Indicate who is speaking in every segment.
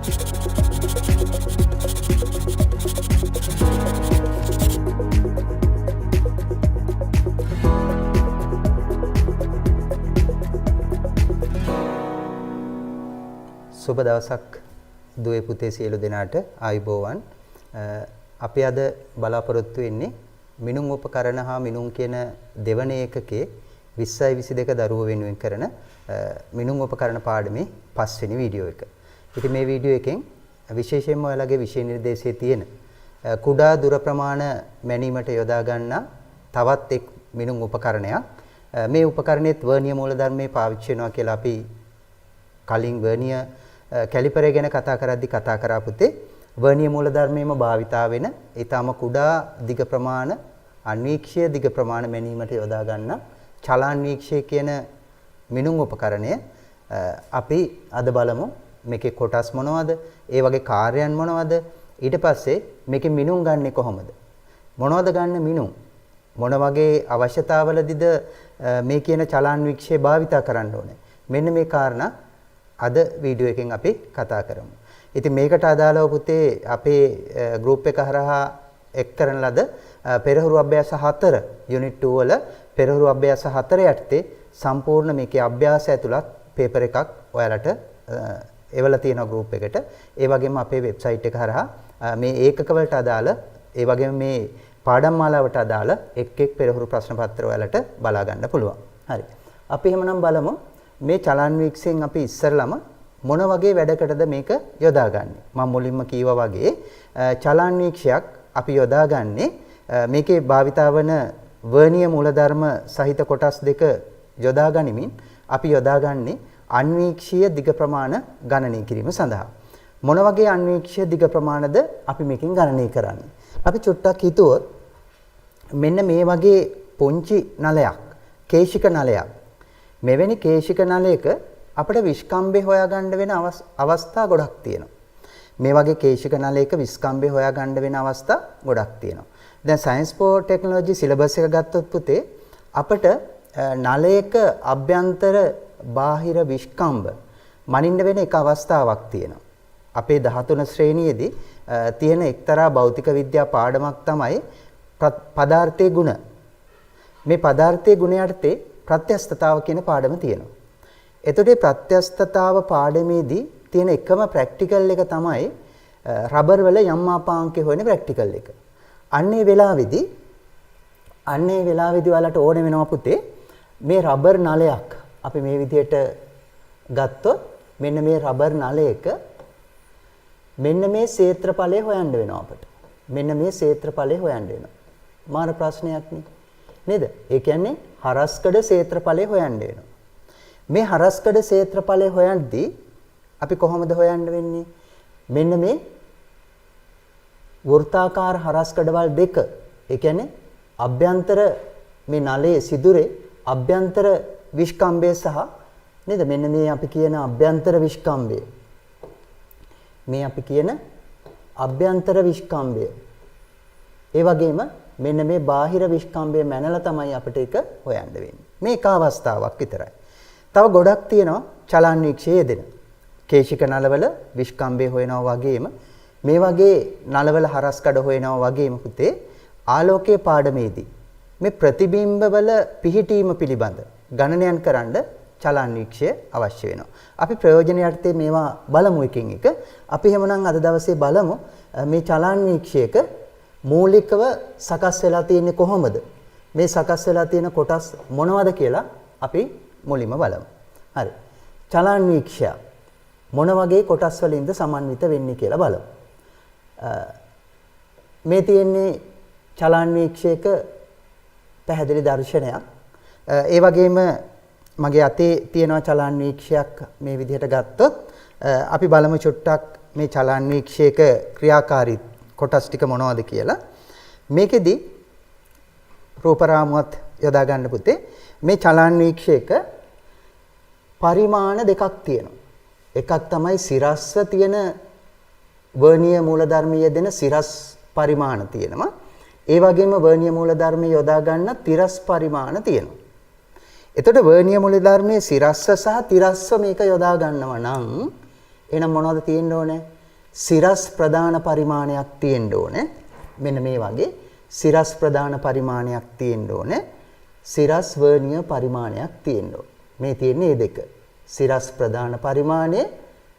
Speaker 1: සුබ දවසක් දුවේ පුතේ සියලු දෙනාට ආයුබෝවන්. අපි අද බලාපොරොත්තු වෙන්නේ මිනුම් උපකරණ හා මිනුම් කියන දෙවන ඒකකයේ 20යි 22 දරුවෝ වෙනුවෙන් කරන මිනුම් උපකරණ පාඩමේ 5 වෙනි වීඩියෝ එක. ඉතින් මේ වීඩියෝ එකෙන් විශේෂයෙන්ම ඔයාලගේ විෂය නිර්දේශයේ තියෙන කුඩා දුර ප්‍රමාණ මැනීමට යොදා ගන්නා තවත් එක් මිනුම් උපකරණයක්. මේ උපකරණයේත් වර්ණීය මූලධර්මයේ පාවිච්චි වෙනවා කියලා අපි කලින් වර්ණීය කැලිපරය ගැන කතා කරද්දී කතා කරා පුතේ. වර්ණීය මූලධර්මයේම භාවිතා වෙන ඊටම කුඩා දිග ප්‍රමාණ අන්වීක්ෂය දිග ප්‍රමාණ මැනීමට යොදා ගන්න චලාන්වීක්ෂය කියන මිනුම් උපකරණය අපි අද බලමු. මේකේ කොටස් මොනවද? ඒ වගේ කාර්යයන් මොනවද? ඊට පස්සේ මේකේ මිනුම් ගන්නෙ කොහොමද? මොනවද ගන්න මිනුම්? මොන වගේ අවශ්‍යතාවලදීද මේ කියන චලාන්වීක්ෂය භාවිතා කරන්න ඕනේ? මෙන්න මේ කාරණා අද වීඩියෝ එකෙන් අපි කතා කරමු. ඉතින් මේකට අදාළව පුතේ අපේ ගෲප් එක හරහා එක් කරන ලද පෙරහුරු අභ්‍යාස 4 යුනිට් 2 වල පෙරහුරු අභ්‍යාස 4 යටතේ සම්පූර්ණ මේකේ අභ්‍යාස ඇතුළත් පේපර් එකක් ඔයාලට එවලා තියෙනවා ගෲප් එකට. ඒ වගේම අපේ වෙබ්සයිට් එක හරහා මේ ඒකක වලට අදාළ ඒ වගේම මේ පාඩම් මාලාවට අදාළ එක් එක් පෙරහුරු ප්‍රශ්න පත්‍ර ඔයාලට බලා ගන්න පුළුවන්. හරි. අපි එහෙමනම් බලමු මේ චලන්වීක්ෂයෙන් අපි ඉස්සරළම මොන වගේ වැඩකටද මේක යොදාගන්නේ? මම මුලින්ම කීවා වගේ චලන්වීක්ෂයක් අපි යොදාගන්නේ මේකේ භාවිතා වන වර්ණීය මූලධර්ම සහිත කොටස් දෙක යොදා ගනිමින් අපි යොදාගන්නේ අන්වීක්ෂීය දිග ප්‍රමාණ ගණනය කිරීම සඳහා. මොන වගේ අන්වීක්ෂීය දිග ප්‍රමාණද අපි මේකෙන් ගණනය කරන්නේ? අපි චුට්ටක් හිතුවොත් මෙන්න මේ වගේ පුංචි නලයක්, කේශික නලයක්. මෙවැනි කේශික නලයක අපිට විස්කම්බේ හොයාගන්න වෙන අවස්ථා ගොඩක් තියෙනවා. මේ වගේ කේශික නලයක විස්කම්බේ හොයාගන්න වෙන අවස්ථා ගොඩක් තියෙනවා. දැන් සයන්ස් ෆෝ ටෙක්නොලොජි සිලබස් එක ගත්තොත් පුතේ අපිට නලයක අභ්‍යන්තර බාහිර විස්කම්බ මනින්න වෙන එක අවස්ථාවක් තියෙනවා. අපේ 13 ශ්‍රේණියේදී තියෙන එක්තරා භෞතික විද්‍යා පාඩමක් තමයි පදාර්ථයේ ගුණ. මේ පදාර්ථයේ ගුණ යටතේ ප්‍රත්‍යස්තතාව කියන පාඩම තියෙනවා. එතකොට මේ ප්‍රත්‍යස්තතාව පාඩමේදී තියෙන එකම ප්‍රැක්ටිකල් එක තමයි රබර් වල යම් මාපාංකය හොයන ප්‍රැක්ටිකල් එක. අන්නේ වෙලාවේදී ඔයාලට ඕන වෙනවා පුතේ මේ රබර් නලයක් අපි මේ විදිහට ගත්තොත් මෙන්න මේ රබර් නලයක මෙන්න මේ ක්ෂේත්‍රඵලය හොයන්න වෙනවා අපට. මෙන්න මේ ක්ෂේත්‍රඵලය හොයන්න වෙනවා. මාන ප්‍රශ්නයක් නේද? ඒ කියන්නේ හරස්කඩ ක්ෂේත්‍රඵලය හොයන්න වෙනවා. මේ හරස්කඩ ක්ෂේත්‍රඵලය හොයද්දී අපි කොහොමද හොයන්න වෙන්නේ? මෙන්න මේ වෘත්තාකාර හරස්කඩවල් දෙක. ඒ කියන්නේ අභ්‍යන්තර මේ නලයේ සිදුරේ අභ්‍යන්තර විස්කම්බය සහ නේද? මෙන්න මේ අපි කියන අභ්‍යන්තර විස්කම්බය. මේ අපි කියන අභ්‍යන්තර විස්කම්බය. ඒ වගේම මෙන්න මේ බාහිර විස්කම්බය මැනලා තමයි අපිට ඒක හොයන්න වෙන්නේ. මේ එක අවස්ථාවක් විතරයි. තව ගොඩක් තියෙනවා චලන්වීක්ෂයේ යෙදෙන. කේශික නලවල විස්කම්බය හොයනවා වගේම මේ වගේ නලවල හරස්කඩ හොයනවා වගේම පුතේ ආලෝකයේ පාඩමේදී මේ ප්‍රතිබිම්බවල පිහිටීම පිළිබඳ ගණනයන් කරන්න චලන්වීක්ෂය අවශ්‍ය වෙනවා. අපි ප්‍රයෝජන යටතේ මේවා බලමු එකින් එක. අපි එහෙමනම් අද දවසේ බලමු මේ චලන්වීක්ෂයක මූලිකව සකස් වෙලා තියෙන්නේ කොහොමද? මේ සකස් වෙලා තියෙන කොටස් මොනවද කියලා අපි මුලින්ම බලමු. හරි. චලන්වීක්ෂය මොන වගේ කොටස් වලින්ද සමන්විත වෙන්නේ කියලා බලමු. මේ තියෙන්නේ චලන්වීක්ෂයක පැහැදිලි දර්ශනයක්. ඒ වගේම මගේ අතේ තියෙනවා චලන්වීක්ෂයක් මේ විදිහට ගත්තොත් අපි බලමු චුට්ටක් මේ චලන්වීක්ෂයක ක්‍රියාකාරී කොටස් ටික මොනවද කියලා. මේකෙදි රූපරාමුවත් යොදා ගන්න පුතේ. මේ චලන්වීක්ෂයක පරිමාණ දෙකක් තියෙනවා. එකක් තමයි සිරස්ස තියෙන වර්ණීය මූලධර්මයේ දෙන සිරස් පරිමාණ තියෙනවා. ඒ වගේම වර්ණීය මූලධර්මයේ යොදා ගන්න තිරස් පරිමාණ තියෙනවා. එතකොට වර්ණීය මූලධර්මයේ සිරස්ස සහ තිරස්ස මේක යොදා ගන්නවා නම් එහෙනම් මොනවද තියෙන්න ඕනේ? සිරස් ප්‍රධාන පරිමාණයක් තියෙන්න ඕනේ. මෙන්න මේ වගේ සිරස් ප්‍රධාන පරිමාණයක් තියෙන්න ඕනේ. සිරස් වර්ණීය පරිමාණයක් තියෙන්න ඕනේ. මේ තියෙන්නේ මේ දෙක. සිරස් ප්‍රධාන පරිමාණය,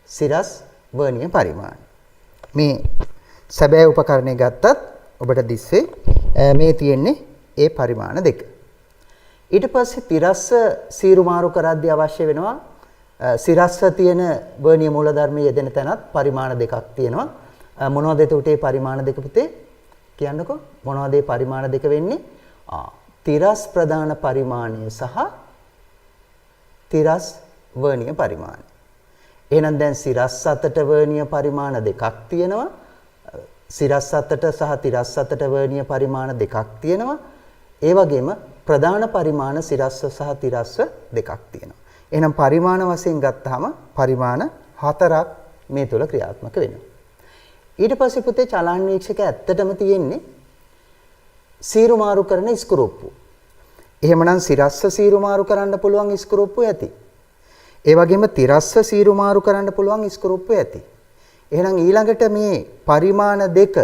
Speaker 1: සිරස් වර්ණීය පරිමාණය. මේ සැබෑ උපකරණය ගත්තත් ඔබට දිස්සේ මේ තියෙන්නේ ඒ පරිමාණ දෙක. ඊට පස්සේ තිරස්ස සීරු මාරු කරද්දී අවශ්‍ය වෙනවා සිරස්ස තියෙන වර්ණීය මූලධර්මයේ යෙදෙන තැනත් පරිමාණ දෙකක් තියෙනවා. මොනවද එතකොට මේ පරිමාණ දෙක පුතේ? කියන්නකෝ. මොනවද මේ පරිමාණ දෙක වෙන්නේ? තිරස් ප්‍රධාන පරිමාණය සහ තිරස් වර්ණීය පරිමාණය. එහෙනම් දැන් සිරස් අතට වර්ණීය පරිමාණ දෙකක් තියෙනවා. සිරස් අතට සහ තිරස් අතට වර්ණීය පරිමාණ දෙකක් තියෙනවා. ඒ වගේම ප්‍රධාන පරිමාණ සිරස්ව සහ තිරස්ව දෙකක් තියෙනවා. එහෙනම් පරිමාණ වශයෙන් ගත්තාම පරිමාණ 4ක් මේ තුල ක්‍රියාත්මක වෙනවා. ඊට පස්සේ පුතේ චලනාන්වීක්ෂක ඇත්තටම තියෙන්නේ සීරු මාරු කරන ස්ක්‍රූප්පු. එහෙමනම් සිරස්ව සීරු මාරු කරන්න පුළුවන් ස්ක්‍රූප්පු ඇති. ඒ වගේම තිරස්ව සීරු මාරු කරන්න පුළුවන් ස්ක්‍රූප්පු ඇති. එහෙනම් ඊළඟට මේ පරිමාණ දෙක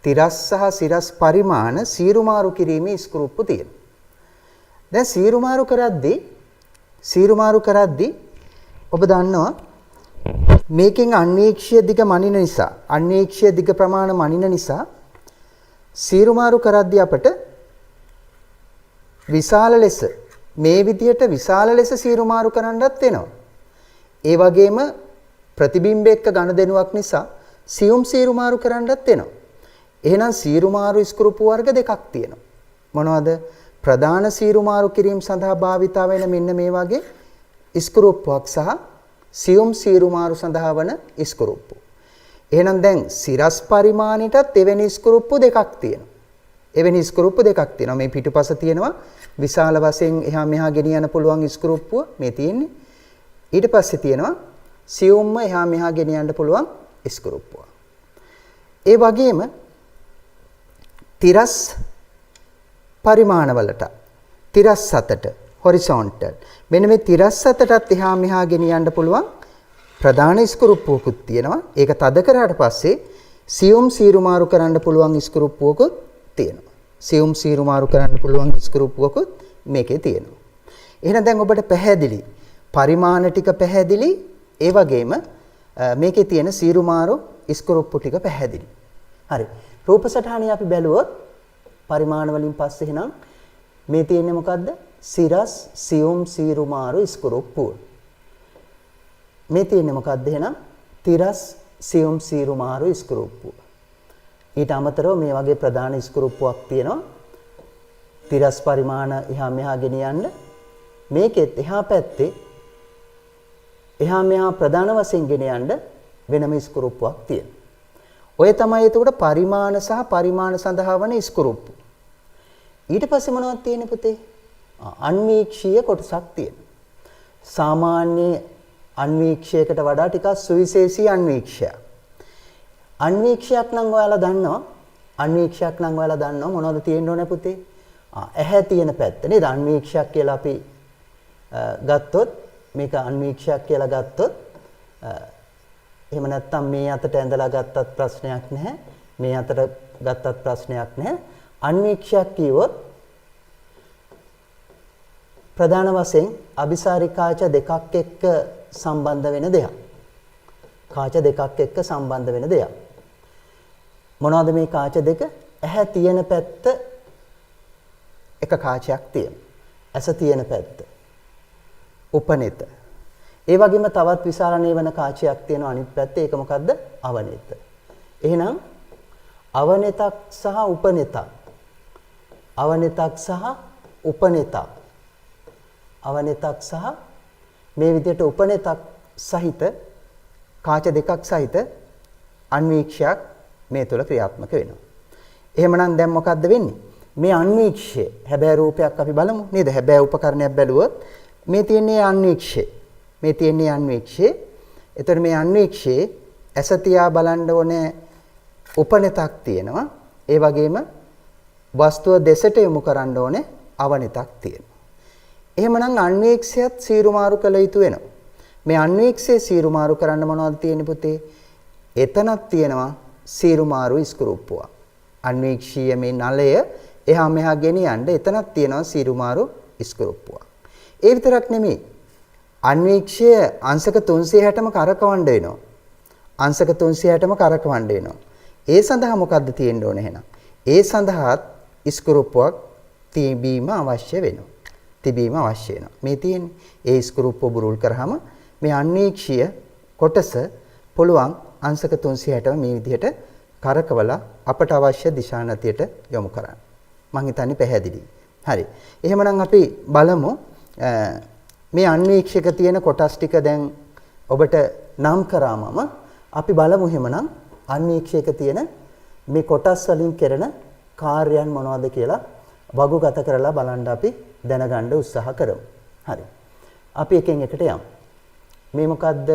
Speaker 1: තිරස් සහ සිරස් පරිමාණ සීරු මාරු කිරීමේ ස්ක්‍රූප්පු තියෙනවා. දැන් සීරු මාරු කරද්දී ඔබ දන්නවා මේකෙන් අන්වීක්ෂීය දිග මනින නිසා අන්වීක්ෂීය දිග ප්‍රමාණ මනින නිසා සීරු මාරු කරද්දී අපට විශාල ලෙස මේ විදියට විශාල ලෙස සීරු මාරු කරන්නත් වෙනවා. ඒ වගේම ප්‍රතිබිම්බ එක්ක ගනුදෙනුවක් නිසා සියුම් සීරු මාරු කරන්නත් වෙනවා. එහෙනම් සීරු මාරු ස්ක්‍රූප්පු වර්ග දෙකක් තියෙනවා. මොනවද? ප්‍රධාන සීරු මාරු කිරීම සඳහා භාවිත වෙන මෙන්න මේ වගේ ස්ක්‍රූප්පුවක් සහ සියුම් සීරු මාරු සඳහා වන ස්ක්‍රූප්පු. එහෙනම් දැන් සිරස් පරිමාණයටත් එවැනි ස්ක්‍රූප්පු දෙකක් තියෙනවා. එවැනි ස්ක්‍රූප්පු දෙකක් තියෙනවා. මේ පිටුපස තියෙනවා විශාල වශයෙන් එහා මෙහා ගෙනියන්න පුළුවන් ස්ක්‍රූප්පුව මේ තියෙන්නේ. ඊට පස්සේ තියෙනවා සියුම්ම එහා මෙහා ගෙනියන්න පුළුවන් ස්ක්‍රූප්පුව. ඒ වගේම තිරස් පරිමාණවලට තිරස් අතට හොරිසොන්ටල් මෙන්න මේ තිරස් අතටත් එහා මෙහා ගෙනියන්න පුළුවන් ප්‍රධාන ස්ක්‍රූප්පුවකුත් තියෙනවා. ඒක තද කරාට පස්සේ සියුම් සීරු මාරු කරන්න පුළුවන් ස්ක්‍රූප්පුවකුත් තියෙනවා. සියුම් සීරු මාරු කරන්න පුළුවන් ස්ක්‍රූප්පුවකුත් මේකේ තියෙනවා. එහෙනම් දැන් ඔබට පැහැදිලි පරිමාණ ටික පැහැදිලි. ඒ වගේම මේකේ තියෙන සීරු මාරු ස්ක්‍රූප්පු ටික පැහැදිලි. හරි. රූප සටහනේ අපි බැලුවොත් පරිමාණ වලින් පස්සේ එහෙනම් මේ තියෙන්නේ මොකද්ද? සිරස් සියුම් සීරු මාරු ස්ක්‍රූප්පුව. මේ තියෙන්නේ මොකද්ද එහෙනම්? තිරස් සියුම් සීරු මාරු ස්ක්‍රූප්පුව. ඊට අමතරව මේ වගේ ප්‍රධාන ස්ක්‍රූප්පුවක් තියෙනවා. තිරස් පරිමාණ එහා මෙහා ගෙනියන්න. මේකෙත් එහා පැත්තේ එහා මෙහා ප්‍රධාන වශයෙන් ගෙනියන්න වෙනම ස්ක්‍රූප්පුවක් තියෙනවා. ඔය තමයි එතකොට පරිමාණ සහ පරිමාණ සඳහා වන ස්ක්‍රූප්පු. ඊට පස්සේ මොනවද තියෙන්නේ පුතේ? අන්වීක්ෂීය කොටසක් තියෙනවා. සාමාන්‍ය අන්වීක්ෂයකට වඩා ටිකක් සුවිශේෂී අන්වීක්ෂයක්. අන්වීක්ෂයක් නම් ඔයාලා දන්නවා මොනවද තියෙන්න ඕනේ පුතේ? ඇහැ තියෙන පැත්ත නේද? අන්වීක්ෂයක් කියලා අපි ගත්තොත් මේක අන්වීක්ෂයක් කියලා ගත්තොත් එහෙම නැත්නම් මේ අතට ඇඳලා ගත්තත් ප්‍රශ්නයක් නැහැ. මේ අතට ගත්තත් ප්‍රශ්නයක් නැහැ. අන්වීක්ෂයක් කියවොත් ප්‍රධාන වශයෙන් අபிසාරි කාච දෙකක් එක්ක සම්බන්ධ වෙන දෙයක්. කාච දෙකක් එක්ක සම්බන්ධ වෙන දෙයක්. මොනවද මේ කාච දෙක? ඇහැ තියෙන පැත්ත එක කාචයක් තියෙනවා. ඇස තියෙන පැත්ත. උපනෙත. ඒ වගේම තවත් විසරණය වෙන කාචයක් තියෙනවා අනිත් පැත්තේ. ඒක මොකද්ද? අවනෙත. එහෙනම් අවනෙතක් සහ උපනෙතක්. අවනෙතක් සහ උපනෙතක්. අවනෙතක් සහ මේ විදිහට උපනෙතක් සහිත කාච දෙකක් සහිත අන්වීක්ෂයක් මේ තුල ක්‍රියාත්මක වෙනවා. එහෙමනම් දැන් මොකද්ද වෙන්නේ? මේ අන්වීක්ෂය හැබෑ රූපයක් අපි බලමු නේද? හැබෑ උපකරණයක් බැලුවොත් මේ තියෙන්නේ අන්වීක්ෂය. මේ තියෙන්නේ අන්වීක්ෂය. එතකොට මේ අන්වීක්ෂයේ ඇස තියා බලන්න ඕනේ උපනෙතක් තියෙනවා. ඒ වගේම වස්තුව දෙසට යොමු කරන්න ඕනේ අවනෙතක් තියෙනවා. එහෙමනම් අන්වීක්ෂයත් සීරු මාරු කළ යුතු වෙනවා. මේ අන්වීක්ෂයේ සීරු මාරු කරන්න මොනවද තියෙන්නේ පුතේ? එතනක් තියෙනවා සීරු මාරු ඉස්කුරුප්පුවක්. අන්වීක්ෂීය මේ නලය එහා මෙහා ගෙනියන්න එතනක් තියෙනවා සීරු මාරු ඉස්කුරුප්පුවක්. ඒ විතරක් නෙමෙයි. අන්වීක්ෂය අංශක 360ම කරකවන්න වෙනවා. අංශක 360ම කරකවන්න වෙනවා. ඒ සඳහා මොකද්ද තියෙන්න ඕන එහෙනම්? ඒ සඳහාත් ඉස්කුරුප්පුවක් තිබීම අවශ්‍ය වෙනවා. තිබීම අවශ්‍ය වෙනවා. මේ තියෙන්නේ. ඒ ඉස්කුරුප්පුව බුරුල් කරාම මේ අන්වීක්ෂීය කොටස පුළුවන් අංශක 360ම මේ විදිහට කරකවලා අපට අවශ්‍ය දිශානතියට යොමු කරන්න. මම හිතන්නේ පැහැදිලි. හරි. එහෙමනම් අපි බලමු මේ අන්වීක්ෂක තියෙන කොටස් ටික දැන් ඔබට නම් කරාමම අපි බලමු එහෙමනම් අන්වීක්ෂක තියෙන මේ කොටස් වලින් කරන කාර්යයන් මොනවද කියලා වගුගත කරලා බලන්න අපි දැනගන්න උත්සාහ කරමු. හරි. අපි එකෙන් එකට යමු. මේ මොකද්ද?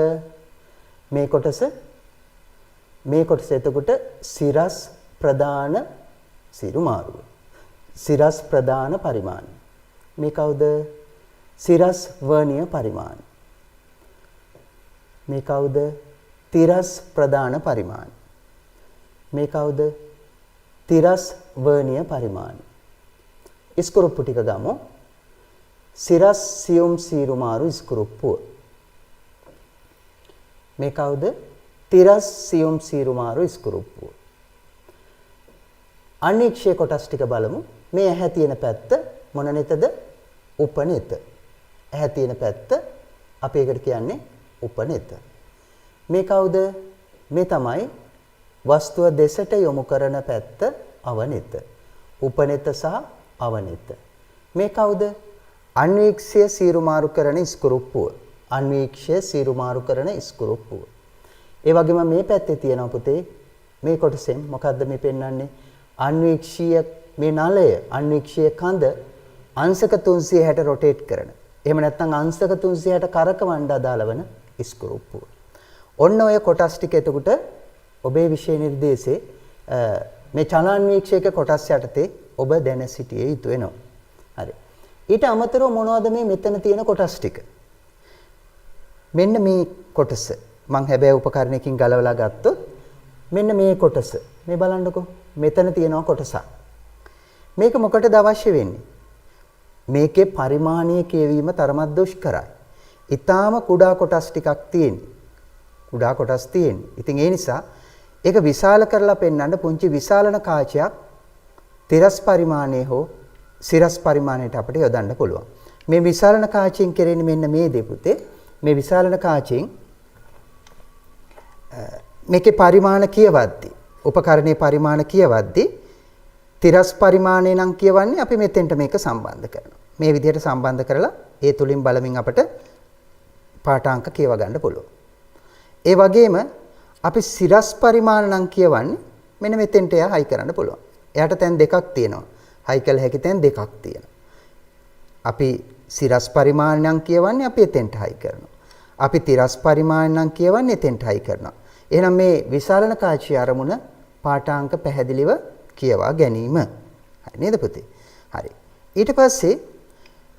Speaker 1: මේ කොටස එතකොට සිරස් ප්‍රධාන සිරු මාරුව. සිරස් ප්‍රධාන පරිමාණ. මේ කවුද? සිරස් වර්ණීය පරිමාණ. මේ කවුද? තිරස් ප්‍රධාන පරිමාණ. මේ කවුද? තිරස් වර්ණීය පරිමාණ. ඉස්කුරුප්පු ටික ගමු. සිරස් සියුම් සීරු මාරු ඉස්කුරුප්පුව. මේ කවුද? තිරස් සියුම් සීරු මාරු ඉස්කුරුප්පුව. අන්වීක්ෂය කොටස් ටික බලමු. මේ ඇහැ තියෙන පැත්ත මොන නෙතද? උපනෙත. ඇහැ තියෙන පැත්ත අපි ඒකට කියන්නේ උපනෙත. මේ කවුද? මේ තමයි වස්තුව දෙසට යොමු කරන පැත්ත අවනෙත. උපනෙත සහ අවනෙත. මේ කවුද? අන්වීක්ෂය සීරු මාරු කරන ඉස්කුරුප්පුව. අන්වීක්ෂය සීරු මාරු කරන ඉස්කුරුප්පුව. ඒ වගේම මේ පැත්තේ තියෙනවා පුතේ මේ කොටසෙන් මොකද්ද මේ පෙන්වන්නේ? අන්වීක්ෂීය මේ නලය අන්වීක්ෂීය කඳ අංශක 360 රොටේට් කරන. එහෙම නැත්නම් අංශක 360 කරකවන්න අදාළ වන ඉස්කුරුප්පුව. ඔන්න ඔය කොටස් ටික එතකොට ඔබේ විෂය නිර්දේශයේ මේ චලනාන්වීක්ෂයක කොටස් යටතේ ඔබ දැන සිටියේ යුතු වෙනවා. හරි. ඊට අමතරව මොනවද මේ මෙතන තියෙන කොටස් ටික? මෙන්න මේ කොටස මම හැබැයි උපකරණයකින් ගලවලා ගත්තොත් මෙන්න මේ කොටස මේ බලන්නකෝ මෙතන තියෙනවා කොටසක්. මේක මොකටද අවශ්‍ය වෙන්නේ? මේකේ පරිමාණීය කියවීම තරමක් දුෂ්කරයි. ඊටාම කුඩා කොටස් ටිකක් තියෙන්නේ. කුඩා කොටස් තියෙන්නේ. ඉතින් ඒ නිසා ඒක විශාල කරලා පෙන්වන්න පුංචි විශාලන කාචයක් තිරස් පරිමාණයේ හෝ සිරස් පරිමාණයට අපිට යොදන්න පුළුවන්. මේ විශාලන කාචයෙන් කෙරෙන්නේ මෙන්න මේ දෙපුතේ. මේ විශාලන කාචයෙන් මේකේ පරිමාණ කියවද්දී උපකරණයේ පරිමාණ කියවද්දී තිරස් පරිමාණය නම් කියවන්නේ අපි මෙතෙන්ට මේක සම්බන්ධ කරනවා. මේ විදිහට සම්බන්ධ කරලා ඒ තුලින් බලමින් අපිට පාඨාංක කියව ගන්න පුළුවන්. ඒ වගේම අපි සිරස් පරිමාණ නම් කියවන්නේ මෙන්න මෙතෙන්ට එයා හයි කරන්න පුළුවන්. එයාට තැන් දෙකක් තියෙනවා. හයි කළ හැකි තැන් දෙකක් තියෙනවා. අපි සිරස් පරිමාණ නම් කියවන්නේ අපි එතෙන්ට හයි කරනවා. අපි තිරස් පරිමාණ නම් කියවන්නේ එතෙන්ට හයි කරනවා. එහෙනම් මේ විශාලන කාචී අරමුණ පාඨාංක පැහැදිලිව කියවා ගැනීම. හරි නේද පුතේ? හරි. ඊට පස්සේ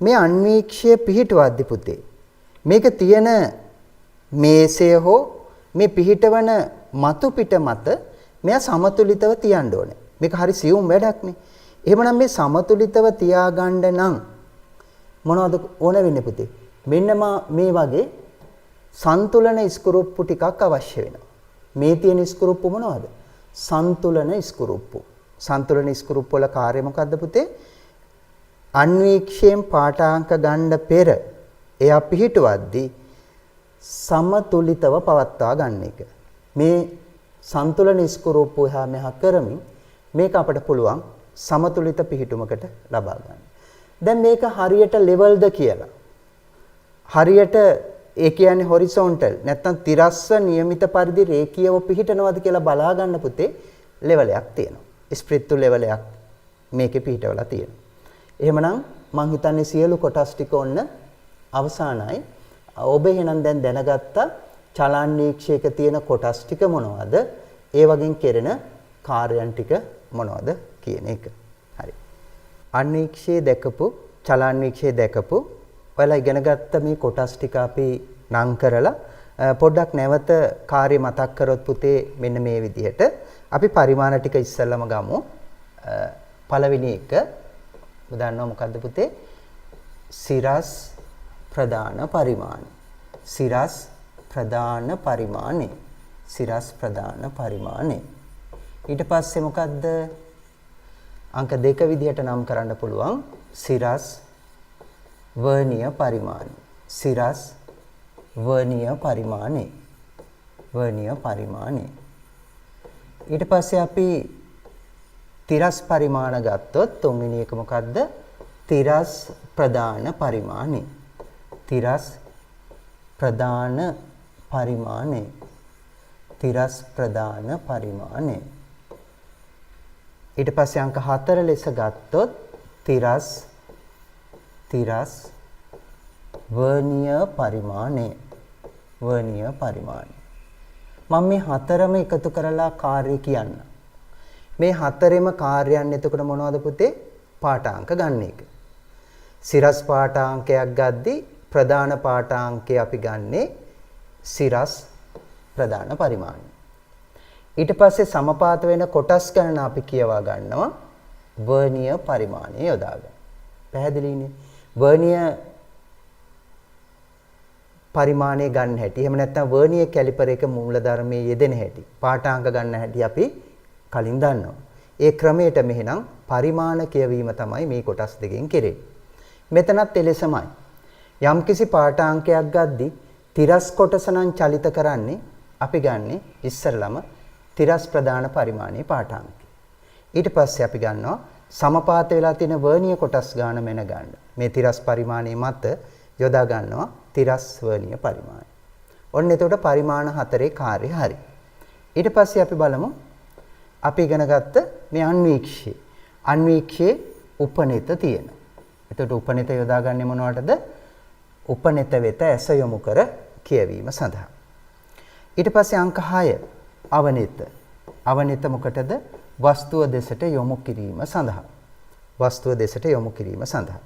Speaker 1: මේ අන්වීක්ෂය පිහිටවද්දි පුතේ මේක තියෙන මේසය හෝ මේ පිහිටවන මතු පිට මත මෙයා සමතුලිතව තියන්න ඕනේ. මේක හරි සියුම් වැඩක්නේ. එහෙමනම් මේ සමතුලිතව තියාගන්න නම් මොනවද ඕන වෙන්නේ පුතේ? මෙන්න මේ වගේ සන්තුලන ස්ක්‍රූප්පු ටිකක් අවශ්‍ය වෙනවා. මේ තියෙන ස්ක්‍රූප්පු මොනවද? සන්තුලන ස්ක්‍රූප්පු. සන්තුලන ස්ක්‍රූප්පු වල කාර්යය මොකද්ද පුතේ? අන්වීක්ෂයෙන් පාඨාංක ගන්න පෙර එයා පිහිටවද්දී සමතුලිතව පවත්වා ගන්න එක. මේ සන්තුලන ස්ක්‍රූප්පු එහා මෙහා කරමින් මේක අපිට පුළුවන් සමතුලිත පිහිටුමකට ලබා ගන්න. දැන් මේක හරියට ලෙවල්ද කියලා. හරියට ඒ කියන්නේ හොරිසොන්ටල් නැත්නම් තිරස්ව નિયમિત පරිදි රේඛීයව පිහිටනවද කියලා බලා ගන්න පුතේ ලෙවලයක් තියෙනවා. ස්ප්‍රිත්තු ලෙවලයක් මේකේ පිහිටවලා තියෙනවා. එහෙමනම් මම හිතන්නේ සියලු කොටස් ටික ඔන්න අවසానයි. ඔබ එහෙනම් දැන් දැනගත්තා චලනාන්වීක්ෂයක තියෙන කොටස් ටික මොනවද? ඒ වගේන් කෙරෙන කාර්යයන් ටික මොනවද කියන එක. හරි. අන්වීක්ෂයේ දැකපු චලනාන්වීක්ෂයේ දැකපු ඔයාලා ඉගෙන ගත්ත මේ කොටස් ටික අපි නම් කරලා පොඩ්ඩක් නැවත කාර්ය මතක් කරොත් පුතේ මෙන්න මේ විදිහට අපි පරිමාණ ටික ඉස්සෙල්ලම ගමු. පළවෙනි එක ඔබ දන්නවා මොකද්ද පුතේ? සිරස් ප්‍රධාන පරිමාණය. සිරස් ප්‍රධාන පරිමාණය. සිරස් ප්‍රධාන පරිමාණය. ඊට පස්සේ මොකද්ද? අංක 2 විදිහට නම් කරන්න පුළුවන්. සිරස් වර්ණීය පරිමාණය. සිරස් වර්ණීය පරිමාණය. වර්ණීය පරිමාණය. ඊට පස්සේ අපි තිරස් පරිමාණ ගත්තොත් තුන්වෙනි එක මොකද්ද? තිරස් ප්‍රධාන පරිමාණය. තිරස් ප්‍රධාන පරිමාණය. තිරස් ප්‍රධාන පරිමාණය. ඊට පස්සේ අංක 4 ලෙස ගත්තොත් තිරස් වර්ණීය පරිමාණය. වර්ණීය පරිමාණය. මම මේ හතරම එකතු කරලා කාර්ය කියන්න. මේ හතරෙම කාර්යයන් එතකොට මොනවද පුතේ? පාඨාංක ගන්න එක. සිරස් පාඨාංකයක් ගද්දී ප්‍රධාන පාඨාංකය අපි ගන්නේ සිරස් ප්‍රධාන පරිමාණය. ඊට පස්සේ සමපාත වෙන කොටස් ගණන අපි කියවා ගන්නවා වර්ණීය පරිමාණය යොදාගෙන. පැහැදිලිනේ? වර්ණීය පරිමාණය ගන්න හැටි. එහෙම නැත්නම් වර්ණීය කැලිපර් එක මූල ධර්මයේ යෙදෙන හැටි. පාඨාංක ගන්න හැටි අපි කලින් දන්නවා. ඒ ක්‍රමයට මෙහෙනම් පරිමාණ කියවීම තමයි මේ කොටස් දෙකෙන් කෙරෙන්නේ. මෙතනත් එලෙසමයි. යම්කිසි පාඨාංකයක් ගද්දී තිරස් කොටස නම් චලිත කරන්නේ අපි ගන්නෙ ඉස්සරළම තිරස් ප්‍රධාන පරිමාණයේ පාඨාංකය. ඊට පස්සේ අපි ගන්නවා සමපාත වෙලා තියෙන වර්ණීය කොටස් ගාන මෙන ගන්න. මේ තිරස් පරිමාණයේ මත යොදා ගන්නවා තිරස් වර්ණීය පරිමාණය. ඔන්න එතකොට පරිමාණ හතරේ කාර්යය හරි. ඊට පස්සේ අපි බලමු අපි ඉගෙන ගත්ත මේ අන්වීක්ෂය. අන්වීක්ෂයේ උපනෙත තියෙනවා. එතකොට උපනෙත යොදාගන්නේ මොනවටද? උපනෙත වෙත ඇස යොමු කර කියවීම සඳහා. ඊට පස්සේ අංක 6 අවනෙත. අවනෙත මොකටද? වස්තුව දෙසට යොමු කිරීම සඳහා. වස්තුව දෙසට යොමු කිරීම සඳහා.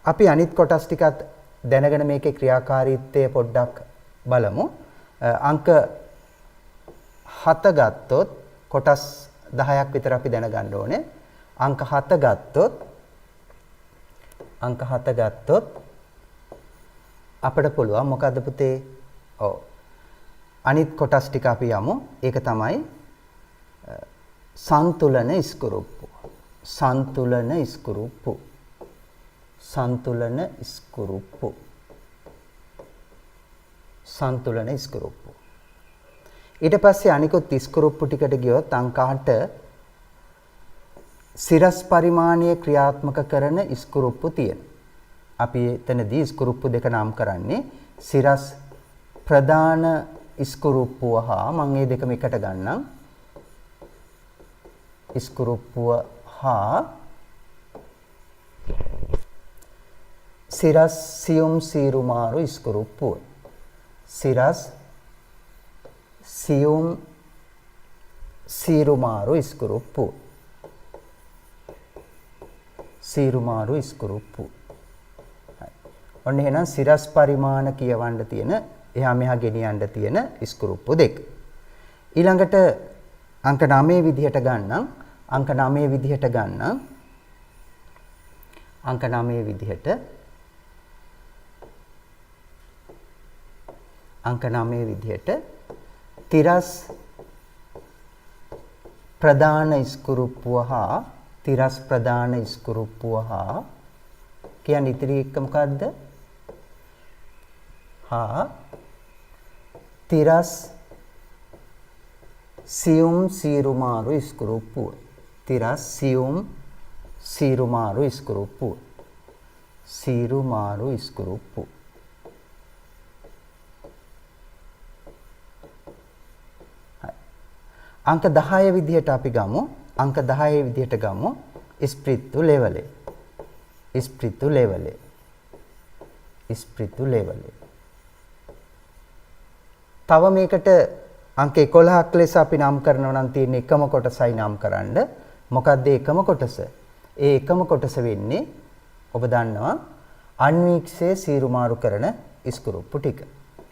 Speaker 1: අපි අනිත් කොටස් ටිකත් දැනගෙන මේකේ ක්‍රියාකාරීත්වය පොඩ්ඩක් බලමු. අංක 7 ගත්තොත් කොටස් 10ක් විතර අපි දැනගන්න ඕනේ. අංක 7 ගත්තොත් අපිට පුළුවන් මොකද්ද පුතේ? ඔව්. අනිත් කොටස් ටික අපි යමු. ඒක තමයි සන්තුලන ඉස්කුරුප්පු. සන්තුලන ඉස්කුරුප්පු. සන්තුලන ඉස්කුරුප්පු. සන්තුලන ඉස්කුරුප්පු. ඊට පස්සේ අනිකුත් ඉස්කුරුප්පු ටිකට ගියොත් අංක 8 සිරස් පරිමාණීය ක්‍රියාත්මක කරන ඉස්කුරුප්පු තියෙනවා. අපි එතනදී ඉස්කුරුප්පු දෙක නම් කරන්නේ සිරස් ප්‍රධාන ඉස්කුරුප්පුව හා මම මේ දෙකම එකට ගන්නම්. ඉස්කුරුප්පුව හා සිරස් සියුම් සීරුමාරු ඉස්කුරුප්පුව. සිරස් සියුම් සීරුමාරු ඉස්කුරුප්පුව. සීරුමාරු ඉස්කුරුප්පුව. ඔන්න එහෙනම් සිරස් පරිමාණ කියවන්න තියෙන එහා මෙහා ගෙනියන්න තියෙන ඉස්කුරුප්පු දෙක. ඊළඟට අංක 9 විදිහට ගන්නම්. අංක 9 විදිහට ගන්නම්. අංක 9 විදිහට අංක 9 විදිහට තිරස් ප්‍රධාන ඉස්කුරුප්පුව හා තිරස් ප්‍රධාන ඉස්කුරුප්පුව හා කියන්නේ ඉතිරි එක මොකද්ද? හා තිරස් සියුම් සීරුමාරු ඉස්කුරුප්පුව. තිරස් සියුම් සීරුමාරු ඉස්කුරුප්පුව. සීරුමාරු ඉස්කුරුප්පුව. අංක 10 විදිහට අපි ගමු. අංක 10 විදිහට ගමු. ස්ප්‍රිතු ලෙවලේ. ස්ප්‍රිතු ලෙවලේ. ස්ප්‍රිතු ලෙවලේ. තව මේකට අංක 11ක් ලෙස අපි නම් කරනවා නම් තියෙන එකම කොටසයි නම් කරන්න. මොකක්ද එකම කොටස? ඒ එකම කොටස වෙන්නේ ඔබ දන්නවා අන්වීක්ෂයේ සීරුමාරු කරන ඉස්කුරුප්පු ටික.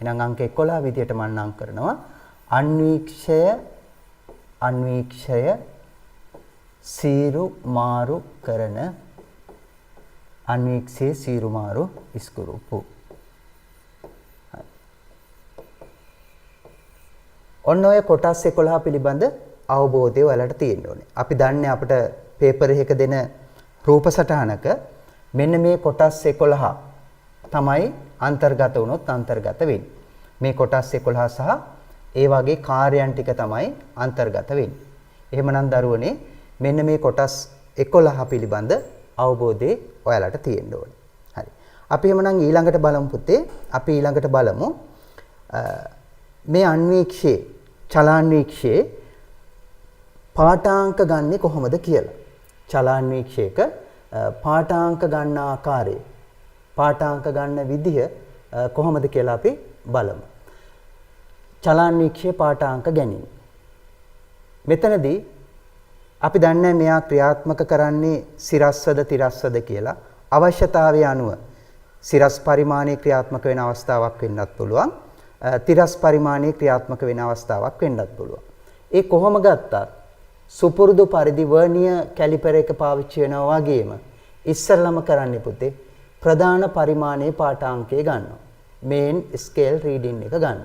Speaker 1: එහෙනම් අංක 11 විදියට මම නම් කරනවා අන්වීක්ෂය සීරු මාරු කරන අන්වීක්ෂයේ සීරු මාරු ඉස්කුරුප්පු. ඔන්න ඔය කොටස් 11 පිළිබඳ අවබෝධය ඔයාලට තියෙන්න ඕනේ. අපි දන්නේ අපිට පේපර් එකක දෙන රූප සටහනක මෙන්න මේ කොටස් 11 තමයි අන්තර්ගත වුණොත් අන්තර්ගත වෙන්නේ. මේ කොටස් 11 සහ ඒ වගේ කාර්යයන් ටික තමයි අන්තර්ගත වෙන්නේ. එහෙමනම් දරුවනේ මෙන්න මේ කොටස් 11 පිළිබඳ අවබෝධය ඔයාලට තියෙන්න ඕනේ. හරි. අපි එහෙමනම් ඊළඟට බලමු පුතේ. අපි ඊළඟට බලමු මේ අන්වීක්ෂයේ චලාන්වීක්ෂයේ පාඨාංක ගන්නෙ කොහොමද කියලා. චලාන්වීක්ෂයක පාඨාංක ගන්න ආකාරය, පාඨාංක ගන්න විදිහ කොහොමද කියලා අපි බලමු. චලාන්වීක්ෂයේ පාඨාංක ගැනීම. මෙතනදී අපි දන්නේ මෙයා ක්‍රියාත්මක කරන්නේ සිරස්වද තිරස්වද කියලා. අවශ්‍යතාවය අනුව සිරස් පරිමාණයේ ක්‍රියාත්මක වෙන අවස්ථාවක් වෙන්නත් පුළුවන්. තිරස් පරිමාණයේ ක්‍රියාත්මක වෙන අවස්ථාවක් වෙන්නත් පුළුවන්. ඒ කොහොම ගත්තත් සුපුරුදු පරිදි වර්නියර් කැලිපර් එක පාවිච්චි වෙනවා වගේම ඉස්සරළම කරන්න පුතේ ප්‍රධාන පරිමාණයේ පාඨාංකය ගන්නවා. මේන් ස්කේල් රීඩින් එක ගන්න.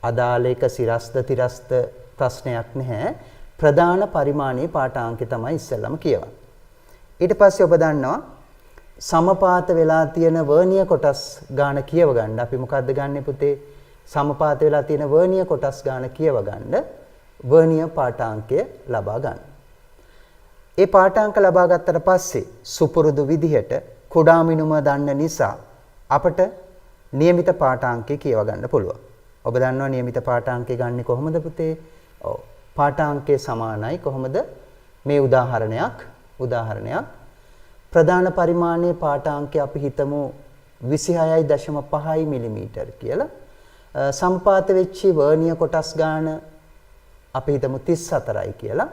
Speaker 1: අදාළ එක සිරස්ද තිරස්ද ප්‍රශ්නයක් නැහැ. ප්‍රධාන පරිමාණයේ පාඨාංකය තමයි ඉස්සෙල්ලම කියවන්නේ. ඊට පස්සේ ඔබ දන්නවා සමපාත වෙලා තියෙන වර්නියර් කොටස් ගාන කියව ගන්න. අපි මොකද්ද ගන්නෙ පුතේ? සමපාත වෙලා තියෙන වර්නියර් කොටස් ගාන කියව ගන්න වර්නියර් පාඨාංකය ලබා ගන්න. ඒ පාඨාංක ලබා ගත්තට පස්සේ සුපුරුදු විදිහට කුඩා මිනුම දන්න නිසා අපට નિયમિત පාඨාංකය කියව ගන්න පුළුවන්. ඔබ දන්නවා નિયમિત පාඨාංකය ගන්නෙ කොහොමද පුතේ? ඔව්. පාඨාංකය සමානයි කොහොමද? මේ උදාහරණයක් ප්‍රධාන පරිමාණයේ පාඨාංකය අපි හිතමු 26.5 මිලිමීටර් කියලා. සම්පාත වෙච්ච වර්නියර් කොටස් ගාන අපි හිතමු 34යි කියලා.